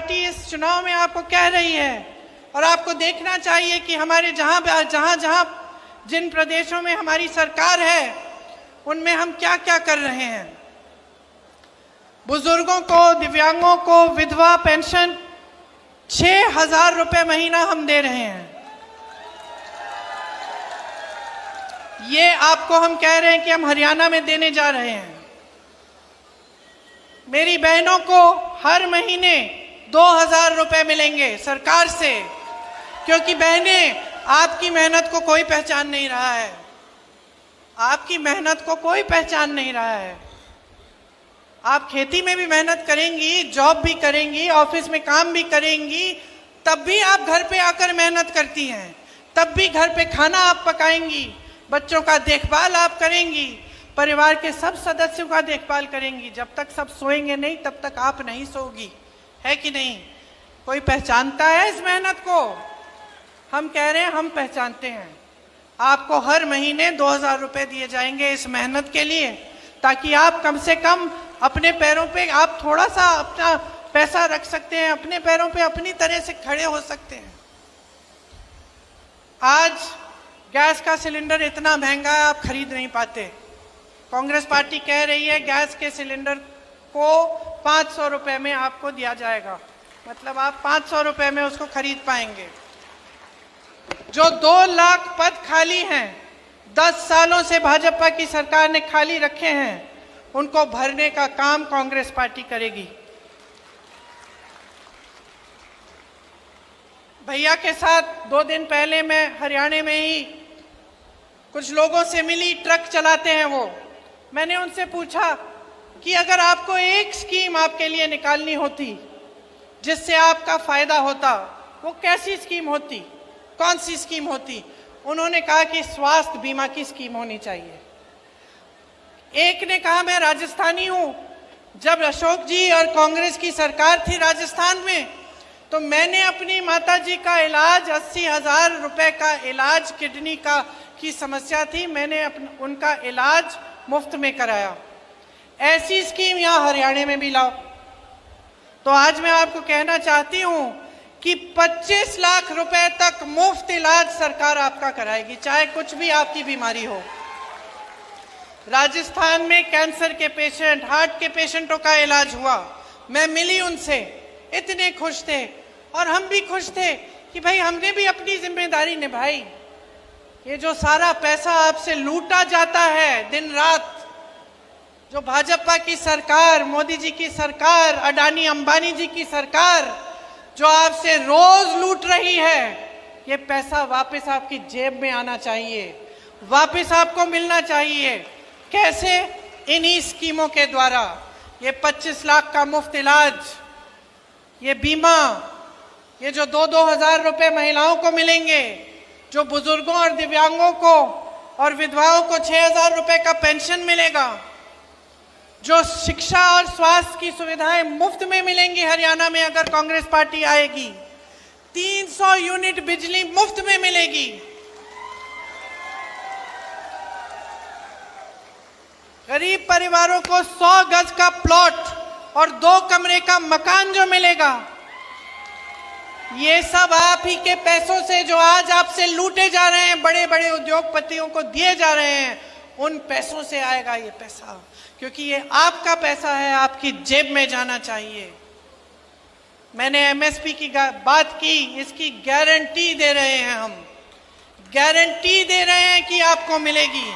Party इस चुनाव में आपको कह रही है, और आपको देखना चाहिए कि हमारे जहां जिन प्रदेशों में हमारी सरकार है उनमें हम क्या क्या कर रहे हैं। बुजुर्गों को, दिव्यांगों को विधवा पेंशन 6,000 रुपए महीना हम दे रहे हैं। ये आपको हम कह रहे हैं कि हम हरियाणा में देने जा रहे हैं। मेरी बहनों को हर महीने 2,000 रुपए मिलेंगे सरकार से, क्योंकि बहनें, आपकी मेहनत को कोई पहचान नहीं रहा है। आपकी मेहनत को कोई पहचान नहीं रहा है। आप खेती में भी मेहनत करेंगी, जॉब भी करेंगी, ऑफिस में काम भी करेंगी, तब भी आप घर पे आकर मेहनत करती हैं। तब भी घर पे खाना आप पकाएंगी, बच्चों का देखभाल आप करेंगी, परिवार के सब सदस्यों का देखभाल करेंगी। जब तक सब सोएंगे नहीं तब तक आप नहीं सोगी, है कि नहीं? कोई पहचानता है इस मेहनत को? हम कह रहे हैं, हम पहचानते हैं। आपको हर महीने 2,000 रुपए दिए जाएंगे इस मेहनत के लिए, ताकि आप कम से कम अपने पैरों पे, आप थोड़ा सा अपना पैसा रख सकते हैं, अपने पैरों पे अपनी तरह से खड़े हो सकते हैं। आज गैस का सिलेंडर इतना महंगा है, आप खरीद नहीं पाते। कांग्रेस पार्टी कह रही है गैस के सिलेंडर को 500 रुपए में आपको दिया जाएगा, मतलब आप 500 रुपए में उसको खरीद पाएंगे। जो 2 लाख पद खाली हैं, 10 सालों से भाजपा की सरकार ने खाली रखे हैं, उनको भरने का काम कांग्रेस पार्टी करेगी। भैया के साथ 2 दिन पहले मैं हरियाणा में ही कुछ लोगों से मिली, ट्रक चलाते हैं वो। मैंने उनसे पूछा कि अगर आपको एक स्कीम आपके लिए निकालनी होती जिससे आपका फायदा होता, वो कैसी स्कीम होती, कौन सी स्कीम होती? उन्होंने कहा कि स्वास्थ्य बीमा की स्कीम होनी चाहिए। एक ने कहा मैं राजस्थानी हूं, जब अशोक जी और कांग्रेस की सरकार थी राजस्थान में, तो मैंने अपनी माताजी का इलाज, 80,000 रुपए का इलाज, किडनी की समस्या थी, मैंने उनका इलाज मुफ्त में कराया। ऐसी स्कीम यहाँ हरियाणा में भी लाओ। तो आज मैं आपको कहना चाहती हूं कि 25 लाख रुपए तक मुफ्त इलाज सरकार आपका कराएगी, चाहे कुछ भी आपकी बीमारी हो। राजस्थान में कैंसर के पेशेंट, हार्ट के पेशेंटों का इलाज हुआ। मैं मिली उनसे, इतने खुश थे, और हम भी खुश थे कि भाई हमने भी अपनी जिम्मेदारी निभाई। ये जो सारा पैसा आपसे लूटा जाता है दिन रात, जो भाजपा की सरकार, मोदी जी की सरकार, अडानी अंबानी जी की सरकार जो आपसे रोज लूट रही है, ये पैसा वापस आपकी जेब में आना चाहिए, वापस आपको मिलना चाहिए। कैसे? इन्हीं स्कीमों के द्वारा। ये 25 लाख का मुफ्त इलाज, ये बीमा, ये जो 2-2 हजार रुपए महिलाओं को मिलेंगे, जो बुजुर्गों और दिव्यांगों को और विधवाओं को 6,000 रुपए का पेंशन मिलेगा, जो शिक्षा और स्वास्थ्य की सुविधाएं मुफ्त में मिलेंगी हरियाणा में अगर कांग्रेस पार्टी आएगी, 300 यूनिट बिजली मुफ्त में मिलेगी, गरीब परिवारों को 100 गज का प्लॉट और 2 कमरे का मकान जो मिलेगा, ये सब आप ही के पैसों से, जो आज आपसे लूटे जा रहे हैं, बड़े बड़े उद्योगपतियों को दिए जा रहे हैं, उन पैसों से आएगा ये पैसा, क्योंकि ये आपका पैसा है, आपकी जेब में जाना चाहिए। मैंने एमएसपी की बात की, इसकी गारंटी दे रहे हैं हम, गारंटी दे रहे हैं कि आपको मिलेगी।